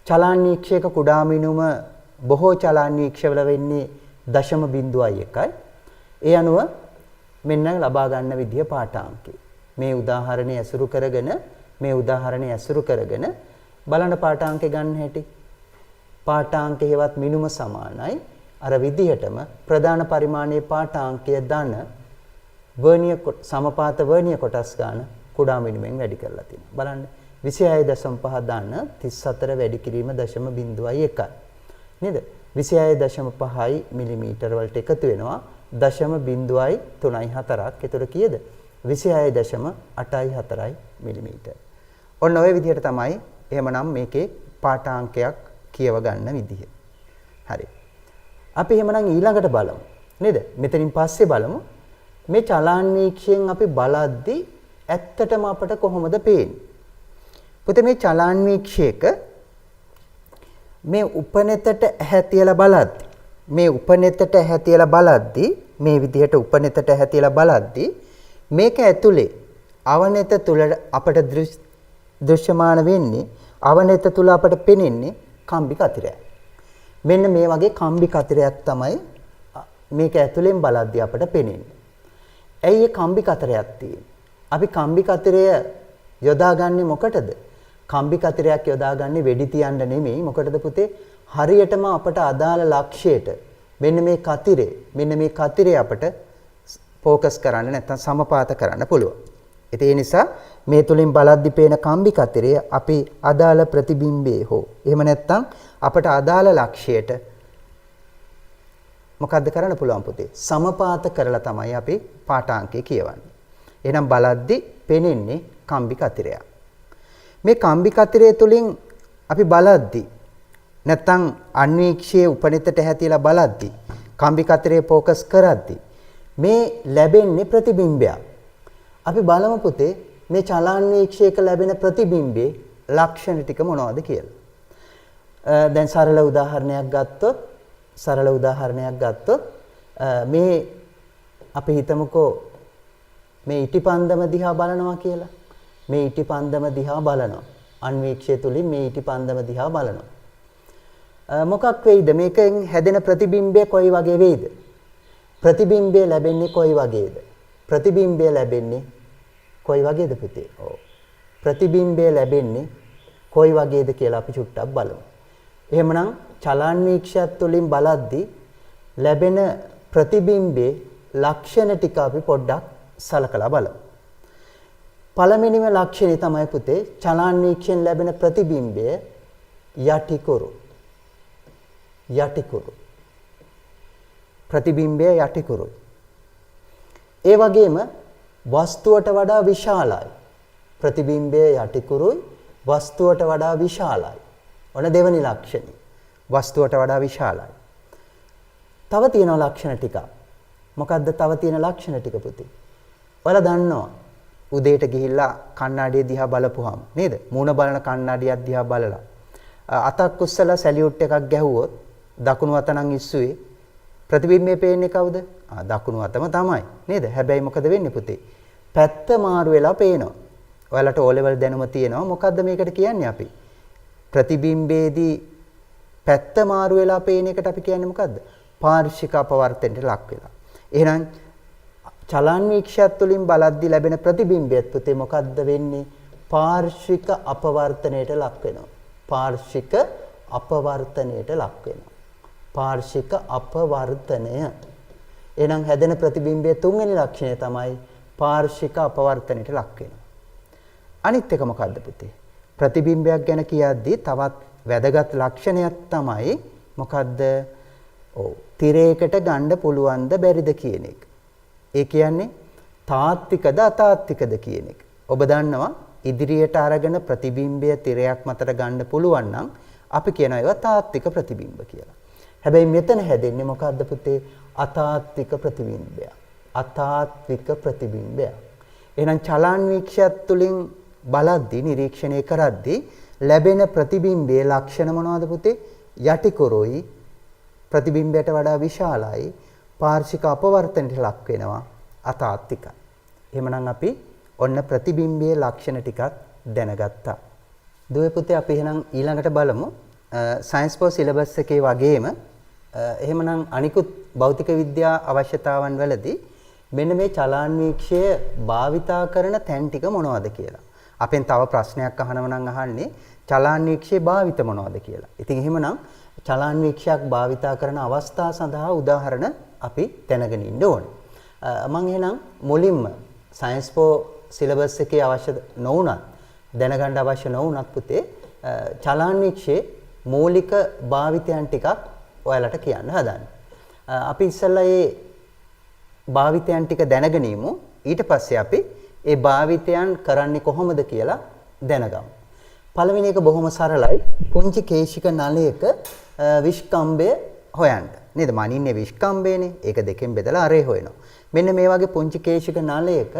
Speaker 1: චලාන්වීක්ෂයක කුඩා මිනුම බොහෝ චලාන්වීක්ෂවල වෙන්නේ 0.1යි. ඒ අනුව මෙන්න ලබා ගන්න විදිය පාඨාංකය. මේ උදාහරණය ඇසුරු කරගෙන බලන්න පාඨාංකය ගන්න හැටි. පාඨාංකය හෙවත් මිනුම සමානයි. අර විදිහටම ප්‍රධාන පරිමාණයේ පාඨාංකය ධන වර්නියර් සමපාත වර්නියර් කොටස් ගන්න කුඩා මිනුමෙන් වැඩි කරලා තියෙනවා. බලන්න 26.5 ධන 34 වැඩි කිරීම 0.1යි. නේද? 26.5යි මිලිමීටර වලට එකතු වෙනවා 0.334ක්. ඒතර කීයද? 26.84යි මිලිමීටර. ඔන්න ඔය විදිහට තමයි එහෙමනම් මේකේ පාඨාංකයක් කියව ගන්න විදිහ. හරි. අපි එහෙමනම් ඊළඟට බලමු. නේද? මෙතනින් පස්සේ බලමු මේ චලාන්වීක්ෂයෙන් අපි බලද්දී ඇත්තටම අපට කොහොමද පේන්නේ? පුතේ මේ චලාන්වීක්ෂයක මේ උපනෙතට ඇහැ තියලා බලද්දී මේ විදිහට උපනෙතට ඇහැ තියලා බලද්දී මේක ඇතුලේ අවනෙත තුල අපට දෘශ්‍යමාන වෙන්නේ අවනෙත තුල අපට පෙනෙන්නේ කම්බි කතිරයක්. මෙන්න මේ වගේ කම්බි කතිරයක් තමයි මේක ඇතුලෙන් බලද්දී අපට පෙනෙන්නේ. ඇයි මේ කම්බි කතරයක් තියෙන්නේ? අපි කම්බි කතරය යොදාගන්නේ මොකටද? කම්බි කතරයක් යොදාගන්නේ වෙඩි තියන්න නෙමෙයි. මොකටද පුතේ? හරියටම අපට අදාළ ලක්ෂයට මෙන්න මේ කතරේ අපට ફોકસ කරන්න නැත්නම් සමපාත කරන්න පුළුවන්. ඒ නිසා මේ තුලින් බලද්දි පේන කම්බි කතරේ අපි අදාළ ප්‍රතිබිම්බයේ හෝ එහෙම නැත්නම් අපට අදාළ ලක්ෂයට මොකද්ද කරන්න පුළුවන් පුතේ? සමපාත කරලා තමයි අපි පාඨාංකය කියවන්නේ. එහෙනම් බලද්දි පේන්නේ කම්බි කතරයක්. මේ කම්බි කතරේ තුලින් අපි බලද්දි නැත්නම් අන්වීක්ෂයේ උපනිතට හැතිලා බලද්දි කම්බි කතරේ ફોકસ කරද්දි මේ ලැබෙන්නේ ප්‍රතිබිම්බයක්. අපි බලමු පුතේ මේ චලාන්වීක්ෂයක ලැබෙන ප්‍රතිබිම්බේ ලක්ෂණ ටික මොනවද කියලා. දැන් සරල උදාහරණයක් ගත්තොත් මේ අපි හිතමුකෝ මේ ඉටිපන්දම දිහා බලනවා කියලා. මේ ඉටිපන්දම දිහා බලනවා. අන්වීක්ෂය තුලින් මේ ඉටිපන්දම දිහා බලනවා. මොකක් වෙයිද? මේකෙන් හැදෙන ප්‍රතිබිම්බය කොයි වගේ වෙයිද? ප්‍රතිබිම්බය ලැබෙන්නේ කොයි වගේද? ප්‍රතිබිම්බය ලැබෙන්නේ කොයි වගේද පුතේ? ඔව්. ප්‍රතිබිම්බය ලැබෙන්නේ කොයි වගේද කියලා අපි චුට්ටක් බලමු. එහෙමනම් චලන්වීක්ෂයක් තුළින් බලද්දී ලැබෙන ප්‍රතිබිම්බේ ලක්ෂණ ටික අපි පොඩ්ඩක් සලකලා බලමු. පළවෙනිම ලක්ෂණය තමයි පුතේ චලන්වීක්ෂයෙන් ලැබෙන ප්‍රතිබිම්බය යටිකුරු. යටිකුරු. ප්‍රතිබිම්බය යටිකුරුයි. ඒ වගේම වස්තුවට වඩා විශාලයි. ප්‍රතිබිම්බය යටිකුරුයි වස්තුවට වඩා විශාලයි. ඔන්න දෙවෙනි ලක්ෂණය. වස්තුවට වඩා විශාලයි. තව තියෙන ලක්ෂණ ටික. මොකද්ද තව තියෙන ලක්ෂණ ටික පුතේ? ඔයාලා දන්නවා උදේට ගිහිල්ලා කණ්ණාඩිය දිහා බලපුවාම නේද? මූණ බලන කණ්ණාඩියක් දිහා බලලා අතක් උස්සලා සැලියුට් එකක් ගැහුවොත් දකුණු අත නම් ඉස්සුවේ ප්‍රතිබිම්බය පේන්නේ කවුද? දකුණු අතම තමයි නේද? හැබැයි මොකද වෙන්නේ පුතේ? පැත්ත මාරු වෙලා පේනවා. ඔයාලට O level දැනුම තියෙනවා. මොකද්ද මේකට කියන්නේ අපි? ප්‍රතිබිම්බයේදී පැත්ත මාරු වෙලා පේන එකට අපි කියන්නේ මොකද්ද? පාර්ශ්වික අපවර්තනයට ලක් වෙලා. එහෙනම් චලන්වීක්ෂයක් තුළින් බලද්දී ලැබෙන ප්‍රතිබිම්බයත් පුතේ මොකද්ද වෙන්නේ? පාර්ශ්වික අපවර්තනයට ලක් වෙනවා. පාර්ශ්වික අපවර්තනයට ලක් වෙනවා. පාර්ශ්වික අපවර්තනය. එහෙනම් හැදෙන ප්‍රතිබිම්බයේ තුන්වෙනි ලක්ෂණය තමයි පාර්ශ්වික අපවර්තනයට ලක් වෙනවා. අනිත් එක මොකද්ද පුතේ? ප්‍රතිබිම්බයක් ගැන කියද්දී තවත් වැදගත් ලක්ෂණයක් තමයි මොකද්ද? ඔව් තිරයකට ගන්න පුළුවන්ද බැරිද කියන එක. ඒ කියන්නේ තාත්විකද අතාත්විකද කියන එක. ඔබ දන්නවා ඉදිරියට අරගෙන ප්‍රතිබිම්බය තිරයක් මතට ගන්න පුළුවන් නම් අපි කියනවා ඒවා තාත්වික ප්‍රතිබිම්බ කියලා. හැබැයි මෙතන හැදෙන්නේ මොකද්ද පුතේ? අතාත්වික ප්‍රතිබිම්බය. අතාත්වික ප්‍රතිබිම්බය. එහෙනම් චලන්වීක්ෂයක් තුළින් බලද්දී නිරීක්ෂණය කරද්දී ලැබෙන ප්‍රතිබිම්බයේ ලක්ෂණ මොනවද පුතේ? යටිකුරුයි ප්‍රතිබිම්බයට වඩා විශාලයි පාර්ශ්වික අපවර්තනයට ලක් වෙනවා අතාත්විකයි. එහෙමනම් අපි ඔන්න ප්‍රතිබිම්බයේ ලක්ෂණ ටිකක් දැනගත්තා. දුවේ පුතේ අපි එහෙනම් ඊළඟට බලමු සයන්ස් පො සිලබස් එකේ වගේම එහෙමනම් අනිකුත් භෞතික විද්‍යා අවශ්‍යතාවන් වලදී මෙන්න මේ චලන්වීක්ෂය භාවිතා කරන තැන් ටික මොනවද කියලා. අපෙන් තව ප්‍රශ්නයක් අහනව නම් අහන්නේ චලන්වීක්ෂයේ භාවිත මොනවද කියලා. ඉතින් එහෙමනම් චලන්වීක්ෂයක් භාවිතා කරන අවස්ථා සඳහා උදාහරණ අපි දැනගෙන ඉන්න ඕනේ. මම එහෙනම් මුලින්ම සයන්ස් පො සිලබස් එකේ අවශ්‍ය නොවුනත් දැනගන්න අවශ්‍ය නොවුනත් පුතේ චලන්වීක්ෂයේ මූලික භාවිතයන් ටිකක් ඔයාලට කියන්න හදන්නේ. අපි ඉස්සෙල්ලා මේ භාවිතයන් ටික දැනගෙන ඉමු. ඊට පස්සේ අපි ඒ භාවිතයන් කරන්නේ කොහොමද කියලා දැනගමු. පළවෙනි එක බොහොම සරලයි. පුංචි කේශික නලයක විස්කම්බය හොයන්න. නේද? මනින්නේ විස්කම්බයනේ. ඒක දෙකෙන් බෙදලා අරේ හොයනවා. මෙන්න මේ වගේ පුංචි කේශික නලයක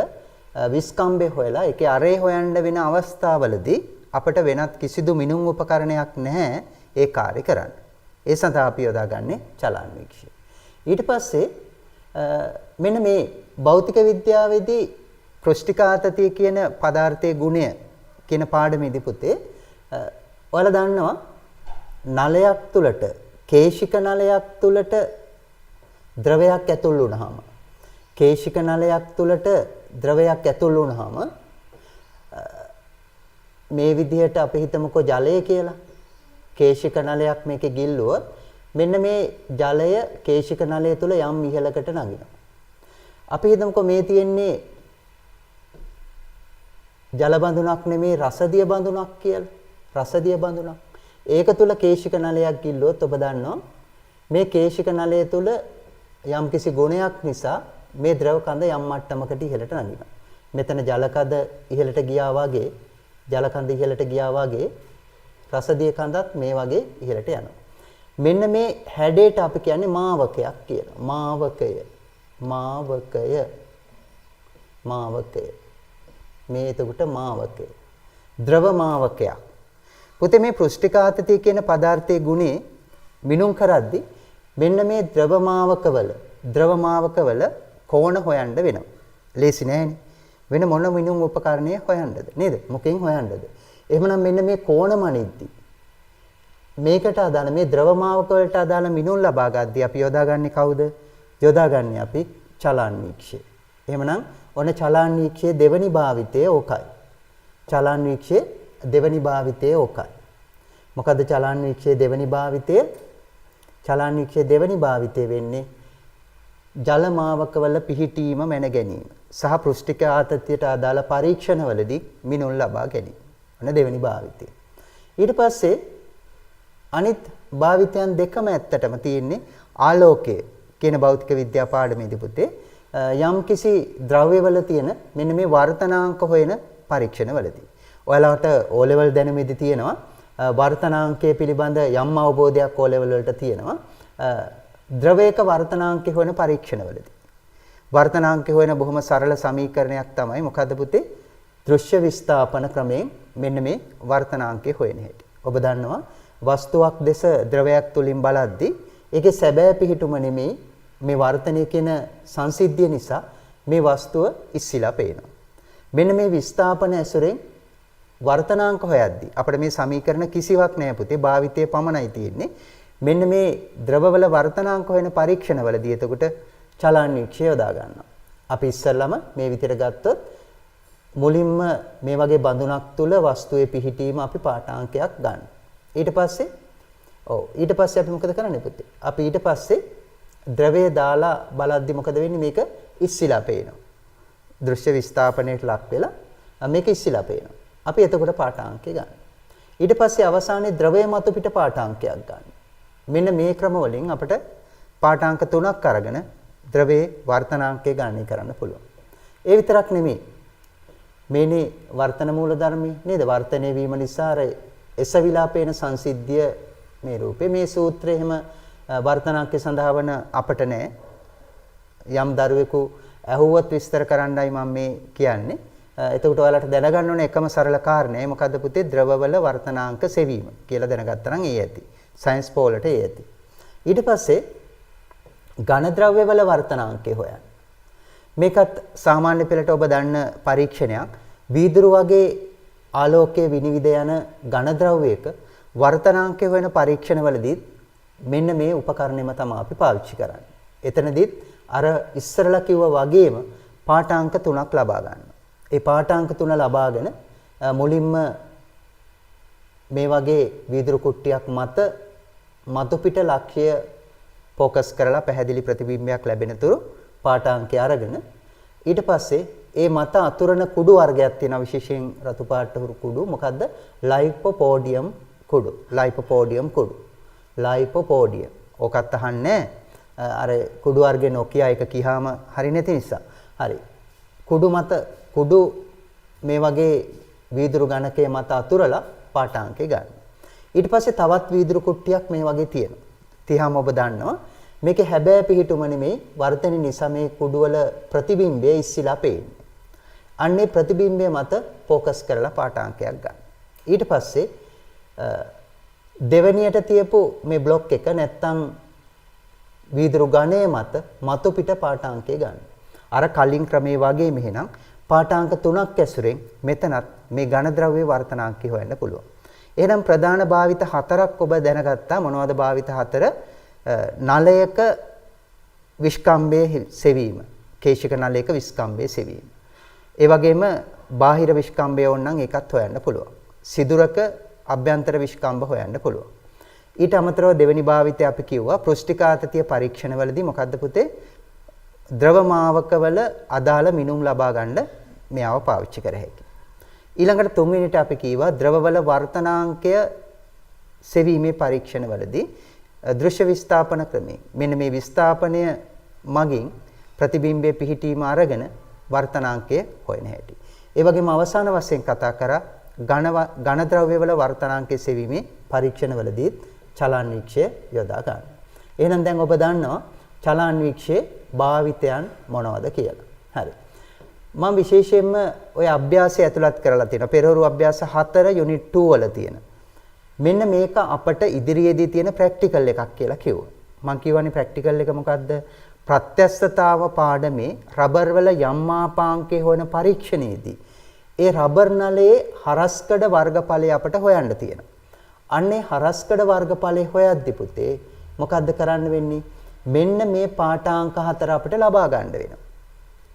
Speaker 1: විස්කම්බය හොයලා ඒකේ අරේ හොයන්න වෙන අවස්ථාවලදී අපිට වෙනත් කිසිදු මිනුම් උපකරණයක් නැහැ ඒ කාර්ය කරන්න. ඒ සඳහා අපි යොදාගන්නේ චලන්වීක්ෂය. ඊට පස්සේ මෙන්න මේ භෞතික විද්‍යාවේදී පෘෂ්ඨිකාතතිය කියන පදාර්ථයේ ගුණය කියන පාඩමේදී පුතේ ඔයාලා දන්නවා නලයක් තුලට කේශික නලයක් තුලට ද්‍රවයක් ඇතුල් වුණාම කේශික නලයක් තුලට ද්‍රවයක් ඇතුල් වුණාම මේ විදිහට අපි හිතමුකෝ ජලය කියලා. කේශික නලයක් මේකේ ගිල්ලුවොත් මෙන්න මේ ජලය කේශික නලය තුල යම් ඉහළකට නගිනවා. අපි හිතමුකෝ මේ තියෙන්නේ ජල බඳුනක් නෙමේ රසදිය බඳුනක් කියලා. රසදිය බඳුනක්. ඒක තුල කේශික නලයක් ගිල්ලුවොත් ඔබ දන්නවා මේ කේශික නලය තුල යම් කිසි ගුණයක් නිසා මේ ද්‍රව කඳ යම් මට්ටමකට ඉහළට නගිනවා. මෙතන ජල කඳ ඉහළට ගියා වගේ ජල කඳ ඉහළට ගියා වගේ රසදිය කඳත් මේ වගේ ඉහළට යනවා. මෙන්න මේ හැඩයට අපි කියන්නේ මාවකයක් කියලා. මාවකය. මාවකය. මාවකය. මේ එතකොට මාවකය. ද්‍රව මාවකයක්. පුතේ මේ පෘෂ්ඨිකාතතිය කියන පදාර්ථයේ ගුණේ මිනුම් කරද්දී මෙන්න මේ ද්‍රව මාවකවල කෝණ හොයන්න වෙනවා. ලේසි නෑනේ. වෙන මොන මිනුම් උපකරණයක් හොයන්නද නේද? මොකෙන් හොයන්නද? එහෙමනම් මෙන්න මේ කෝණ මනිද්දී මේකට අදාළ මේ ද්‍රව මාවක වලට අදාළ මිනුම් ලබා ගද්දී අපි යොදාගන්නේ කවුද? යොදාගන්නේ අපි චලන්වීක්ෂය. එහෙමනම් ඔන්න චලාන්වීක්ෂයේ දෙවනි භාවිතය ඕකයි. චලාන්වීක්ෂයේ දෙවනි භාවිතය ඕකයි. මොකද්ද චලාන්වීක්ෂයේ දෙවනි භාවිතය? චලාන්වීක්ෂයේ දෙවනි භාවිතය වෙන්නේ ජල මාවකවල පිහිටීම මැන ගැනීම සහ පෘෂ්ඨික ආතතියට අදාළ පරීක්ෂණවලදී මිනුම් ලබා ගැනීම. ඔන්න දෙවනි භාවිතය. ඊට පස්සේ අනිත් භාවිතයන් දෙකම ඇත්තටම තියෙන්නේ ආලෝකය කියන භෞතික විද්‍යා පාඩමේදී පුතේ යම් කිසි ද්‍රව්‍යවල තියෙන මෙන්න මේ වර්තනාංක හොයන පරීක්ෂණවලදී. ඔයාලට O level දැනුමේදී තියෙනවා වර්තනාංකයේ පිළිබඳ යම් අවබෝධයක් O level වලට තියෙනවා. ද්‍රවයක වර්තනාංකය හොයන පරීක්ෂණවලදී. වර්තනාංකය හොයන බොහොම සරල සමීකරණයක් තමයි මොකද්ද පුතේ? දෘශ්‍ය විස්ථාපන ක්‍රමයෙන් මෙන්න මේ වර්තනාංකය හොයන හැටි. ඔබ දන්නවා වස්තුවක් දෙස ද්‍රවයක් තුලින් බලද්දී ඒකේ සැබෑ පිහිටුම නෙමෙයි මේ වර්තනය කියන සංසිද්ධිය නිසා මේ වස්තුව ඉස්සිලා පේනවා. මෙන්න මේ විස්ථාපන ඇසුරෙන් වර්තනාංක හොයද්දී අපිට මේ සමීකරණ කිසිවක් නැහැ පුතේ භාවිතයේ පමණයි තියෙන්නේ. මෙන්න මේ ද්‍රවවල වර්තනාංක හොයන පරීක්ෂණවලදී එතකොට චලාන්වීක්ෂය යොදා ගන්නවා. අපි ඉස්සෙල්ලම මේ විදිහට ගත්තොත් මුලින්ම මේ වගේ බඳුනක් තුල වස්තුවේ පිහිටීම අපි පාඨාංකයක් ගන්න. ඊට පස්සේ අපි මොකද කරන්නේ පුතේ? අපි ඊට පස්සේ ද්‍රවය දාලා බලද්දි මොකද වෙන්නේ? මේක ඉස්සිලා පේනවා. දෘශ්‍ය විස්ථාපනයට ලක් වෙලා මේක ඉස්සිලා පේනවා. අපි එතකොට පාඨාංකය ගන්න. ඊට පස්සේ අවසානයේ ද්‍රවය මත පිට පාඨාංකයක් ගන්න. මෙන්න මේ ක්‍රම වලින් අපිට පාඨාංක 3ක් අරගෙන ද්‍රවයේ වර්තනාංකය ගණනය කරන්න පුළුවන්. ඒ විතරක් නෙමෙයි. මේනේ වර්තන මූල ධර්මී නේද? වර්තනය වීම නිසා අර එසවිලා පේන සංසිද්ධිය මේ රූපේ මේ සූත්‍රයේ එහෙම වර්තනාංකය සඳහා වන අපට නෑ. යම් දරුවෙකු ඇහුවොත් විස්තර කරන්නයි මම මේ කියන්නේ. එතකොට ඔයාලට දැනගන්න ඕනේ එකම සරල කාරණේ මොකද්ද පුතේ? ද්‍රවවල වර්තනාංක සෙවීම කියලා දැනගත්තා නම් ඒ ඇති. සයන්ස් පොලට ඒ ඇති. ඊට පස්සේ ඝන ද්‍රව්‍යවල වර්තනාංකය හොයන්න. මේකත් සාමාන්‍ය පෙළට ඔබ දන්න පරීක්ෂණයක්. වීදුරු වගේ ආලෝකයේ විනිවිද යන ඝන ද්‍රව්‍යයක වර්තනාංකය හොයන පරීක්ෂණවලදී මෙන්න මේ උපකරණයම තමයි අපි පාවිච්චි කරන්නේ. එතනදිත් අර ඉස්සරලා කිව්වා වගේම පාඨාංක 3ක් ලබා ගන්නවා. ඒ පාඨාංක 3 ලබාගෙන මුලින්ම මේ වගේ වීදුරු කුට්ටියක් මත මතු පිට ලක්ෂ්‍ය ફોકસ කරලා පැහැදිලි ප්‍රතිබිම්බයක් ලැබෙන තුරු පාඨාංකය අරගෙන ඊට පස්සේ ඒ මත අතුරන කුඩු වර්ගයක් තියෙනවා විශේෂයෙන් රතු පාට කුඩු. මොකද්ද? ලයිපෝපෝඩියම් කුඩු. ලයිපෝපෝඩියම් කුඩු. ලයිපෝපෝඩියම්. ඔකත් අහන්නේ අර කුඩු වර්ගේ නොකිය එක කියාම හරි නැති නිසා. හරි. කුඩු මේ වගේ වීදුරු ගණකයේ මත අතුරලා පාඨාංකය ගන්න. ඊට පස්සේ තවත් වීදුරු කුට්ටියක් මේ වගේ තියෙනවා. තියාම ඔබ දන්නවා මේකේ හැබෑ පිහිටුම නෙමේ වර්තන නිසා මේ කුඩු වල ප්‍රතිබිම්බය ඉස්සිලා පේන්නේ. අන්නේ ප්‍රතිබිම්බය මත ફોકસ කරලා පාඨාංකයක් ගන්න. ඊට පස්සේ දෙවැනියට තියපු මේ બ્લોක් එක නැත්තම් වීදුරු ඝණය මත මතු පිට පාඨාංකය ගන්න. අර කලින් ක්‍රමයේ වගේ මෙහෙනම් පාඨාංක 3ක් ඇසුරෙන් මෙතනත් මේ ඝන ද්‍රව්‍ය වර්තනාංකය හොයන්න පුළුවන්. එහෙනම් ප්‍රධාන භාවිත 4ක් ඔබ දැනගත්තා. මොනවද භාවිත 4? නලයක විස්කම්භයේ සෙවීම. කේශික නලයක විස්කම්භයේ සෙවීම. ඒ වගේම බාහිර විස්කම්භය ඕනනම් ඒකත් හොයන්න පුළුවන්. සිදුරක අභ්‍යන්තර විස්කම්භ හොයන්න පුළුවන්. ඊට අමතරව දෙවෙනි භාවිතය අපි කිව්වා පෘෂ්ඨිකාතතිය පරීක්ෂණවලදී මොකද්ද පුතේ? ද්‍රවමාවකවල අදාළ මිනුම් ලබා ගන්න මෙයාව පාවිච්චි කර හැකියි. ඊළඟට තුන්වෙනිට අපි කීවා ද්‍රවවල වර්තනාංකය සෙවීමේ පරීක්ෂණවලදී දෘශ්‍ය විස්ථාපන ක්‍රමය. මෙන්න මේ විස්ථාපනය මගින් ප්‍රතිබිම්බයේ පිහිටීම අරගෙන වර්තනාංකය හොයන හැටි. ඒ වගේම අවසාන වශයෙන් කතා කරා ඝන ද්‍රව්‍යවල වර්තනාංකය සෙවීමේ පරීක්ෂණවලදී චලාන්වීක්ෂය යොදා ගන්න. එහෙනම් දැන් ඔබ දන්නවා චලාන්වීක්ෂයේ භාවිතයන් මොනවද කියලා. හරි. මම විශේෂයෙන්ම ওই අභ්‍යාසය ඇතුළත් කරලා තියෙනවා. පෙරහුරු අභ්‍යාස 4 යුනිට් 2 වල තියෙන. මෙන්න මේක අපට ඉදිරියේදී තියෙන ප්‍රැක්ටිකල් එකක් කියලා කිව්වා. මම කියවනේ ප්‍රැක්ටිකල් එක මොකද්ද? ප්‍රත්‍යස්ථතාව පාඩමේ රබර් වල යම් මාපාංකයේ හොයන පරීක්ෂණයේදී ඒ රබර් නලයේ හරස්කඩ වර්ගඵලය අපට හොයන්න තියෙනවා. අන්නේ හරස්කඩ වර්ගඵලය හොයද්දි පුතේ මොකද්ද කරන්න වෙන්නේ? මෙන්න මේ පාඨාංක 4 අපිට ලබා ගන්න වෙනවා.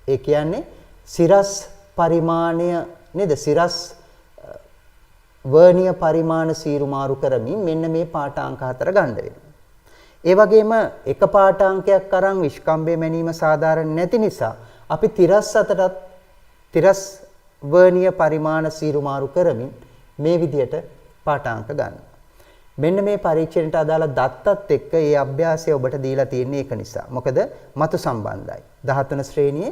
Speaker 1: ඒ කියන්නේ සිරස් පරිමාණය නේද? සිරස් වර්ණීය පරිමාණ සීරු මාරු කරමින් මෙන්න මේ පාඨාංක 4 ගන්න වෙනවා. ඒ වගේම එක පාඨාංකයක් අරන් විස්කම්භය මැනීම සාධාරණ නැති නිසා අපි තිරස් අතරත් තිරස් වර්ණීය පරිමාණ සීරු මාරු කරමින් මේ විදිහට පාඨාංක ගන්නවා. මෙන්න මේ පරීක්ෂණයට අදාළ දත්තත් එක්ක මේ අභ්‍යාසය ඔබට දීලා තියෙන්නේ ඒක නිසා. මොකද මතු සම්බන්ධයි. 13 ශ්‍රේණියේ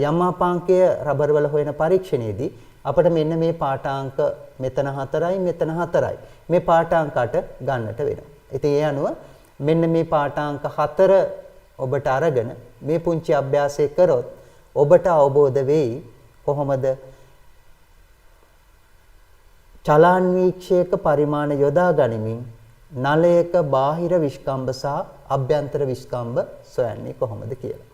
Speaker 1: යම් මාපාංකය රබර් වල හොයන පරීක්ෂණයේදී අපිට මෙන්න මේ පාඨාංක මෙතන 4යි මෙතන 4යි. මේ පාඨාංක 8 ගන්නට වෙනවා. ඉතින් ඒ අනුව මෙන්න මේ පාඨාංක 4 ඔබට අරගෙන මේ පුංචි අභ්‍යාසය කරොත් ඔබට අවබෝධ වෙයි කොහොමද චලාන්වීක්ෂයක පරිමාණ යොදා ගනිමින් නලයක බාහිර විස්කම්භ සහ අභ්‍යන්තර විස්කම්භ සොයන්නේ කොහොමද කියලා.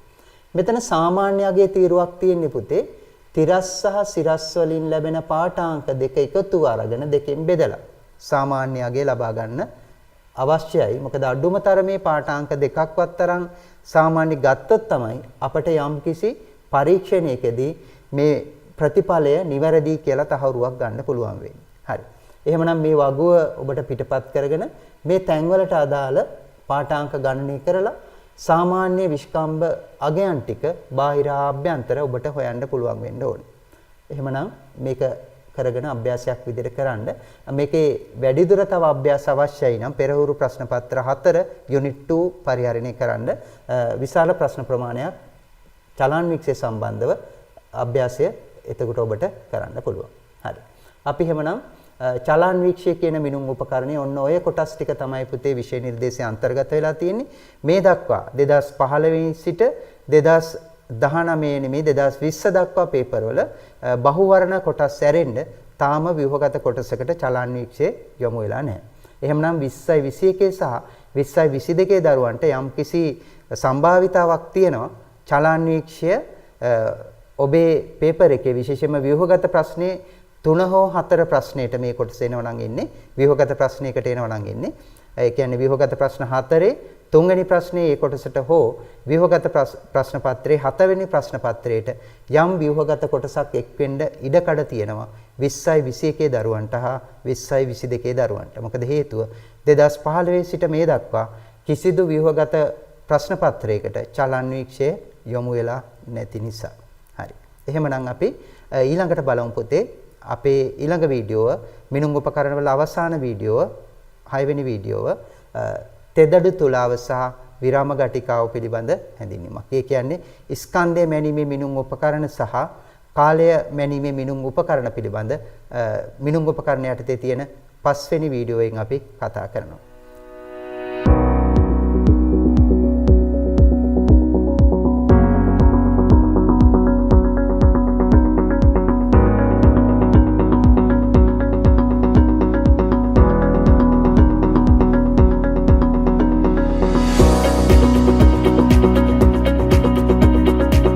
Speaker 1: මෙතන සාමාන්‍ය අගයේ තීරුවක් තියෙන්නේ පුතේ. තිරස් සහ සිරස් වලින් ලැබෙන පාඨාංක දෙක එකතු අරගෙන දෙකෙන් බෙදලා සාමාන්‍ය අගය ලබා ගන්න අවශ්‍යයි. මොකද අඩුම තරමේ පාඨාංක දෙකක්වත් තරම් සාමාන්‍ය ගත්තොත් තමයි අපට යම්කිසි පරීක්ෂණයකදී මේ ප්‍රතිඵලය නිවැරදි කියලා තහවුරුවක් ගන්න පුළුවන් වෙන්නේ. හරි. එහෙමනම් මේ වගුව ඔබට පිටපත් කරගෙන මේ තැන්වලට අදාළ පාඨාංක ගණනය කරලා සාමාන්‍ය විස්කම්භ අගයන් ටික බාහිර ආභ්‍යන්තර ඔබට හොයන්න පුළුවන් වෙන්න ඕනේ. එහෙමනම් මේක කරගෙන අභ්‍යාසයක් විදිහට කරන්න. මේකේ වැඩිදුර තව අභ්‍යාස අවශ්‍යයි නම් පෙරහුරු ප්‍රශ්න පත්‍ර 4 යුනිට් 2 පරිහරණය කරන්න විශාල ප්‍රශ්න ප්‍රමාණයක් චලන්වීක්ෂය සම්බන්ධව අභ්‍යාසය එතකොට ඔබට කරන්න පුළුවන්. හරි. අපි එහෙමනම් චලන්වීක්ෂය කියන මිනුම් උපකරණය ඔන්න ඔය කොටස් ටික තමයි පුතේ විෂය නිර්දේශයේ අන්තර්ගත වෙලා තියෙන්නේ. මේ දක්වා 2015 සිට 2019 නෙමෙයි 2020 දක්වා පේපර් වල බහුවර්ණ කොටස් ඇරෙන්න තාම ව්‍යුහගත කොටසකට චලන්වීක්ෂය යොමු වෙලා නැහැ. එහෙමනම් 20යි 21 සහ 20යි 22 දරුවන්ට යම්කිසි සම්භාවිතාවක් තියෙනවා චලන්වීක්ෂය ඔබේ පේපර් එකේ විශේෂයෙන්ම ව්‍යුහගත ප්‍රශ්නේ 3 හෝ 4 ප්‍රශ්නෙට මේ කොටස එනවා නම් එන්නේ ව්‍යුහගත ප්‍රශ්නයකට එනවා නම් එන්නේ ඒ කියන්නේ ව්‍යුහගත ප්‍රශ්න 4 තුන්වෙනි ප්‍රශ්නේ ඒ කොටසට හෝ ව්‍යුහගත ප්‍රශ්න පත්‍රයේ 7 වෙනි ප්‍රශ්න පත්‍රයට යම් ව්‍යුහගත කොටසක් එක් වෙන්න ඉඩකඩ තියෙනවා 20යි 21 දරුවන්ට හා 20යි 22 දරුවන්ට. මොකද හේතුව 2015 සිට මේ දක්වා කිසිදු ව්‍යුහගත ප්‍රශ්න පත්‍රයකට චලන්වීක්ෂය යොමු වෙලා නැති නිසා. හරි. එහෙමනම් අපි ඊළඟට බලමු පුතේ අපේ ඊළඟ වීඩියෝව මිනුම් උපකරණ වල අවසාන වීඩියෝව 6 වෙනි වීඩියෝව තෙදඩු තුලාව සහ විරාම ගටිකාව පිළිබඳ හැඳින්වීමක්. ඒ කියන්නේ ස්කන්ධය මැනීමේ මිනුම් උපකරණ සහ කාලය මැනීමේ මිනුම් උපකරණ පිළිබඳ මිනුම් උපකරණ යටතේ තියෙන 5 වෙනි වීඩියෝවෙන් අපි කතා කරනවා.